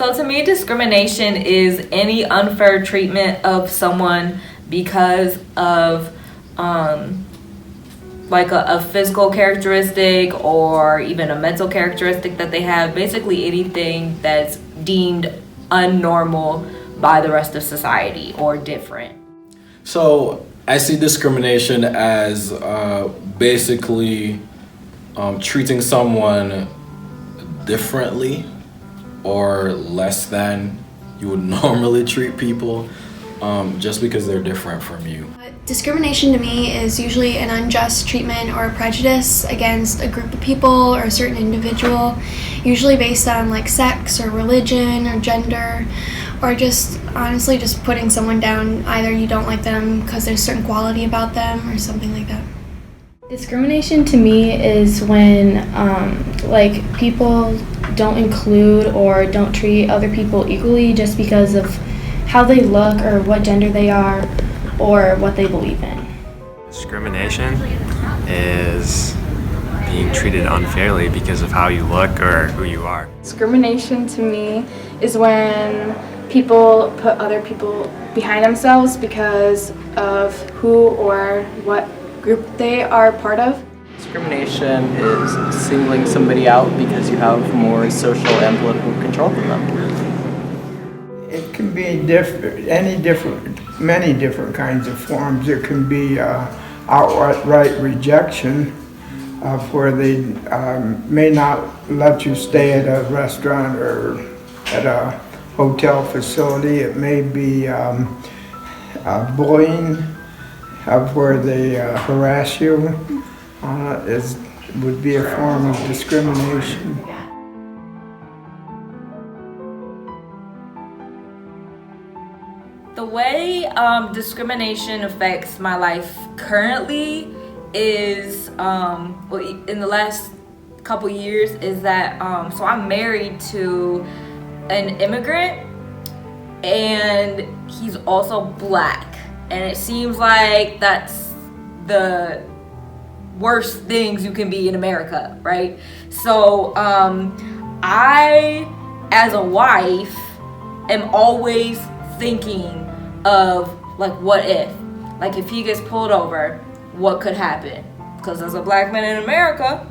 So to me, discrimination is any unfair treatment of someone because of like a physical characteristic or even a mental characteristic that they have. Basically anything that's deemed unnormal by the rest of society or different. So I see discrimination as basically treating someone differently or less than you would normally treat people just because they're different from you. Discrimination to me is usually an unjust treatment or prejudice against a group of people or a certain individual, usually based on like sex or religion or gender, or just honestly just putting someone down. Either you don't like them because there's a certain quality about them or something like that. Discrimination to me is when like people don't include or don't treat other people equally just because of how they look or what gender they are or what they believe in. Discrimination is being treated unfairly because of how you look or who you are. Discrimination to me is when people put other people behind themselves because of who or what group they are part of. Discrimination is singling somebody out because you have more social and political control than them. It can be many different kinds of forms. It can be outright rejection of where they may not let you stay at a restaurant or at a hotel facility. It may be bullying of where they harass you. Would be a form of discrimination. The way discrimination affects my life currently is, in the last couple years, is that, so I'm married to an immigrant and he's also black. And it seems like that's the worst things you can be in America, right? So I, as a wife, am always thinking of like, what if he gets pulled over, what could happen? Because as a black man in America,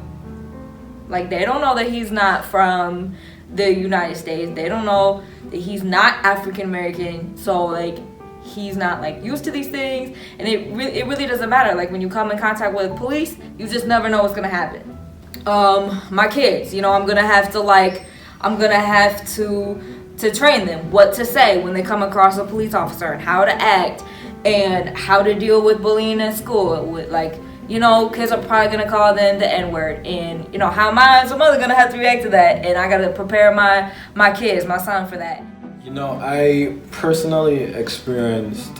like, they don't know that he's not from the United States. They don't know that he's not African American. So like, he's not like used to these things, and it really doesn't matter. Like, when you come in contact with police, you just never know what's gonna happen. My kids, I'm gonna have to train them what to say when they come across a police officer and how to act and how to deal with bullying in school. With kids are probably gonna call them the N-word, and how am I as a mother gonna have to react to that? And I gotta prepare my kids, my son, for that. I personally experienced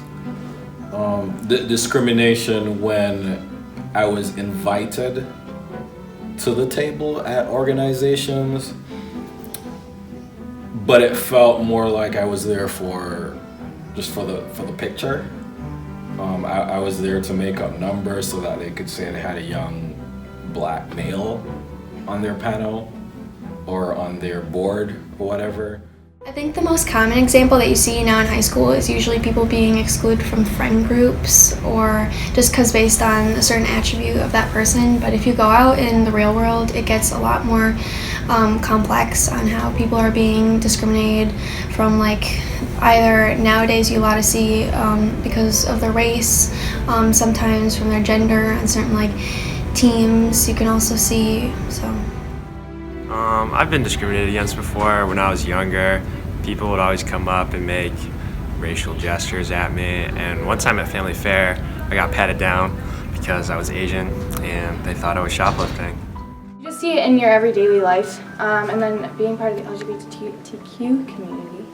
discrimination when I was invited to the table at organizations, but it felt more like I was there for the picture. I was there to make up numbers so that they could say they had a young black male on their panel or on their board or whatever. I think the most common example that you see now in high school is usually people being excluded from friend groups, or just because based on a certain attribute of that person. But if you go out in the real world, it gets a lot more complex on how people are being discriminated from, like, either nowadays you a lot to see because of their race, sometimes from their gender, on certain like teams you can also see. So I've been discriminated against before. When I was younger, people would always come up and make racial gestures at me. And one time at Family Fair, I got patted down because I was Asian and they thought I was shoplifting. You just see it in your everyday life, and then being part of the LGBTQ community.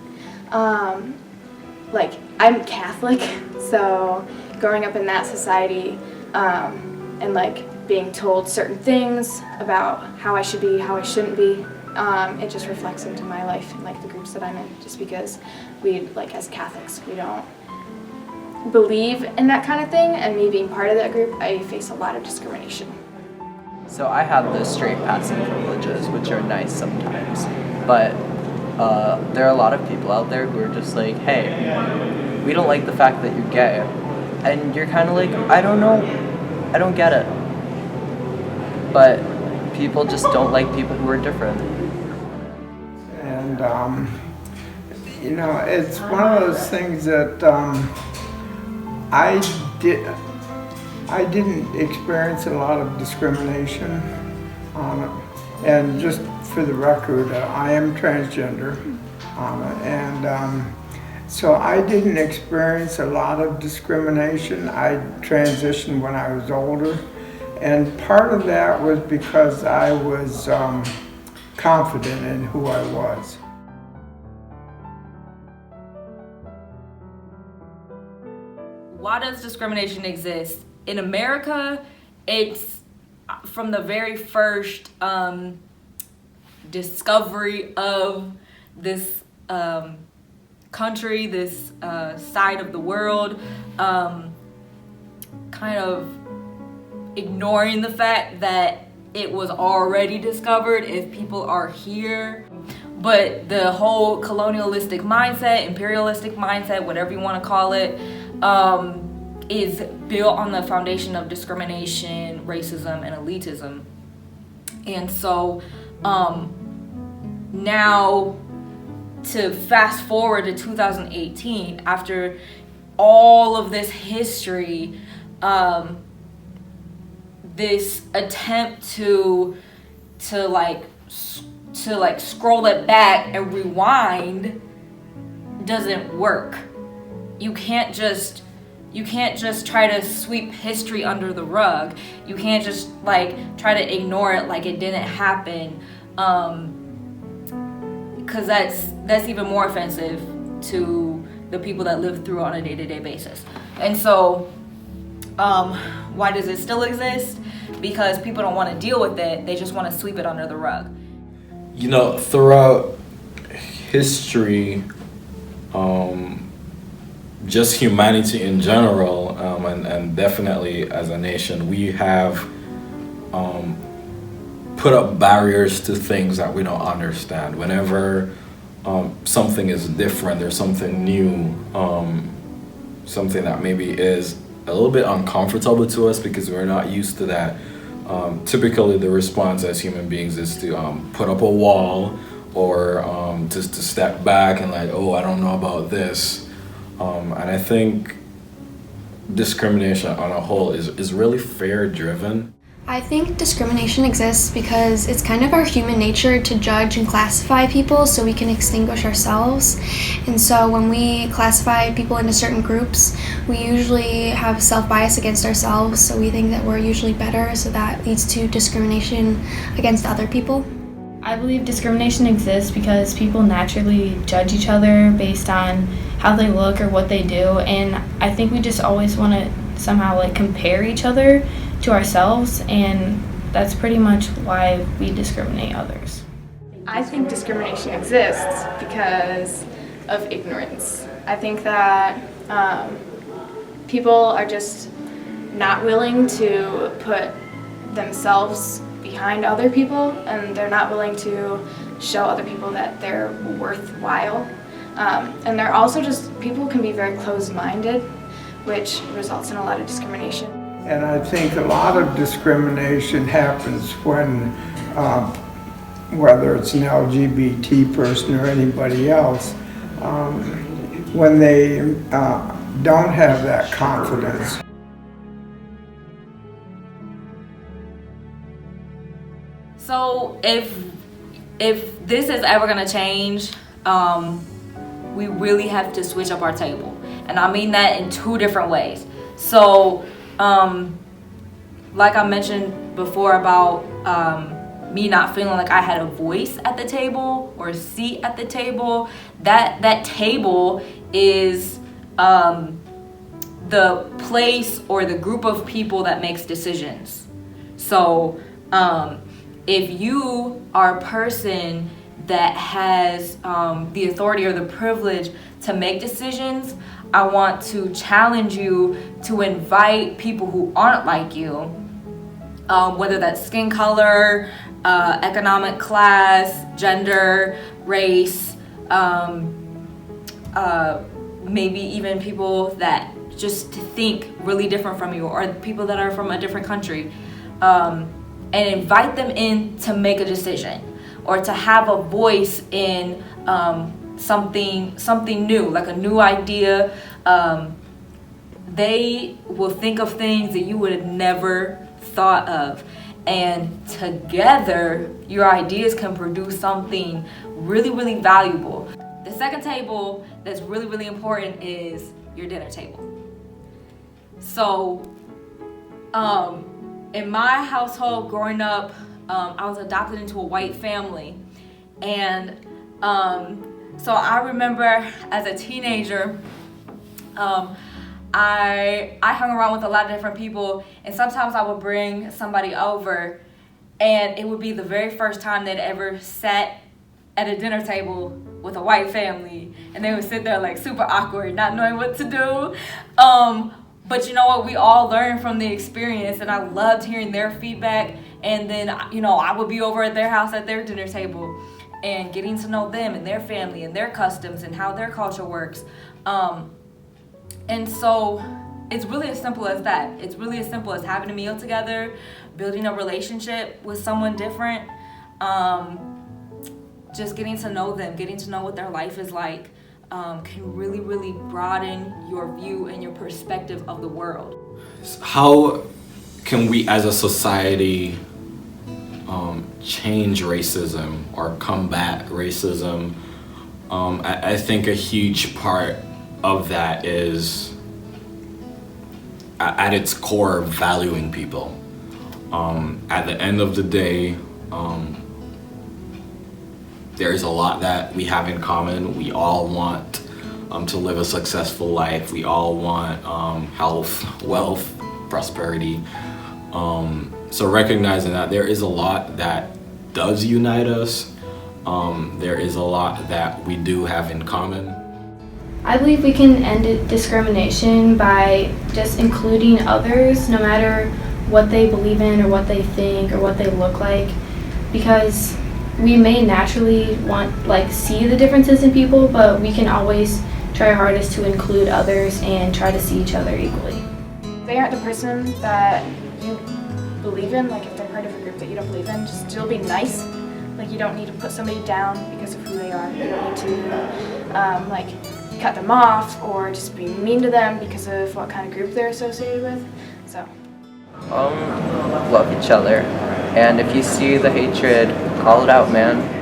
Like, I'm Catholic, so growing up in that society and like being told certain things about how I should be, how I shouldn't be, it just reflects into my life and like the groups that I'm in, just because we, like, as Catholics, we don't believe in that kind of thing, and me being part of that group, I face a lot of discrimination. So I have the straight passing privileges, which are nice sometimes, but there are a lot of people out there who are just like, hey, we don't like the fact that you're gay. And you're kind of like, I don't know, I don't get it. But people just don't like people who are different. And, you know, it's one of those things that I didn't experience a lot of discrimination on it. And just for the record, I am transgender. So I didn't experience a lot of discrimination. I transitioned when I was older. And part of that was because I was confident in who I was. Why does discrimination exist? In America, it's from the very first discovery of this country, this side of the world, kind of ignoring the fact that it was already discovered if people are here. But the whole colonialistic mindset, imperialistic mindset, whatever you want to call it, is built on the foundation of discrimination, racism, and elitism. And so now, to fast forward to 2018, after all of this history, this attempt to scroll it back and rewind doesn't work. You can't just try to sweep history under the rug. You can't just try to ignore it like it didn't happen, because that's even more offensive to the people that live through it on a day-to-day basis. And so why does it still exist? Because people don't want to deal with it. They just want to sweep it under the rug. You know, throughout history, just humanity in general, and definitely as a nation, we have put up barriers to things that we don't understand. Whenever something is different or something new, something that maybe is a little bit uncomfortable to us because we're not used to that. Typically the response as human beings is to put up a wall or just to step back and oh, I don't know about this. And I think discrimination on a whole is really fear driven. I think discrimination exists because it's kind of our human nature to judge and classify people so we can extinguish ourselves. And so when we classify people into certain groups, we usually have self-bias against ourselves, so we think that we're usually better, so that leads to discrimination against other people. I believe discrimination exists because people naturally judge each other based on how they look or what they do, and I think we just always want to somehow compare each other to ourselves, and that's pretty much why we discriminate others. I think discrimination exists because of ignorance. I think that people are just not willing to put themselves behind other people, and they're not willing to show other people that they're worthwhile. And they're also people can be very closed-minded, which results in a lot of discrimination. And I think a lot of discrimination happens when, whether it's an LGBT person or anybody else, when they don't have that confidence. So if this is ever gonna change, we really have to switch up our table. And I mean that in two different ways. So, like I mentioned before about me not feeling like I had a voice at the table or a seat at the table, that table is the place or the group of people that makes decisions. So if you are a person that has the authority or the privilege to make decisions, I want to challenge you to invite people who aren't like you, whether that's skin color, economic class, gender, race, maybe even people that just think really different from you, or people that are from a different country, and invite them in to make a decision or to have a voice in something new, like a new idea. They will think of things that you would have never thought of, and together your ideas can produce something really, really valuable. The second table that's really, really important is your dinner table. So in my household growing up, I was adopted into a white family, and so I remember as a teenager, I hung around with a lot of different people, and sometimes I would bring somebody over, and it would be the very first time they'd ever sat at a dinner table with a white family, and they would sit there like super awkward, not knowing what to do. But you know what? We all learned from the experience, and I loved hearing their feedback. And then, I would be over at their house at their dinner table and getting to know them and their family and their customs and how their culture works. And so it's really as simple as that. It's really as simple as having a meal together, building a relationship with someone different, just getting to know them, getting to know what their life is like, can really, really broaden your view and your perspective of the world. How can we as a society change racism or combat racism? I think a huge part of that is at its core valuing people. At the end of the day, there's a lot that we have in common. We all want to live a successful life. We all want health, wealth, prosperity. So recognizing that there is a lot that does unite us. There is a lot that we do have in common. I believe we can end discrimination by just including others, no matter what they believe in or what they think or what they look like, because we may naturally see the differences in people, but we can always try our hardest to include others and try to see each other equally. If they aren't the person that you believe in, like if they're part of a group that you don't believe in, just still be nice. Like, you don't need to put somebody down because of who they are. You don't need to cut them off or just be mean to them because of what kind of group they're associated with. So love each other, and if you see the hatred, call it out, man.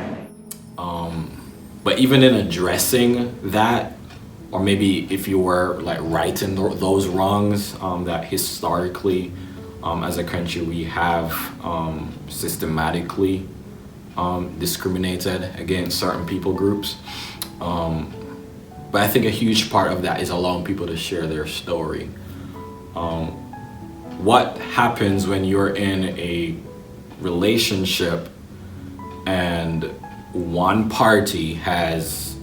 But even in addressing that, or maybe if you were righting those wrongs that historically as a country we have systematically discriminated against certain people groups, but I think a huge part of that is allowing people to share their story. What happens when you're in a relationship and one party has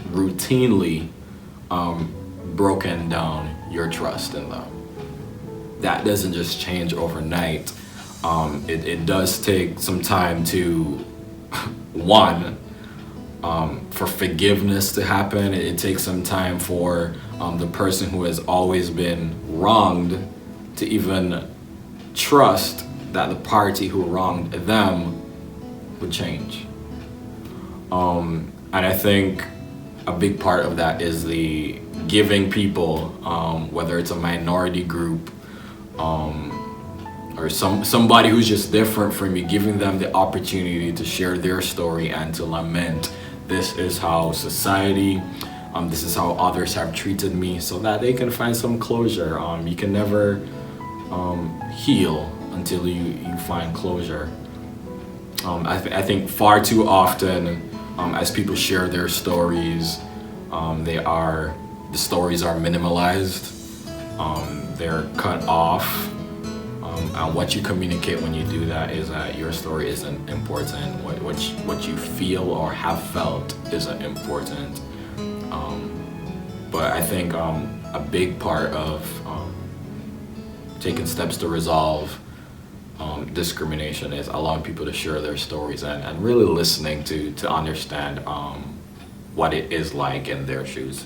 routinely broken down your trust in them? That doesn't just change overnight. It does take some time to, for forgiveness to happen. It takes some time for the person who has always been wronged to even trust that the party who wronged them would change. And I think a big part of that is the giving people, whether it's a minority group or somebody who's just different from you, giving them the opportunity to share their story and to lament, this is how society, this is how others have treated me, so that they can find some closure. You can never heal until you find closure. I think far too often, as people share their stories, the stories are minimalized, they're cut off, and what you communicate when you do that is that your story isn't important. What you feel or have felt isn't important. But I think a big part of taking steps to resolve discrimination is allowing people to share their stories and really listening to understand what it is like in their shoes.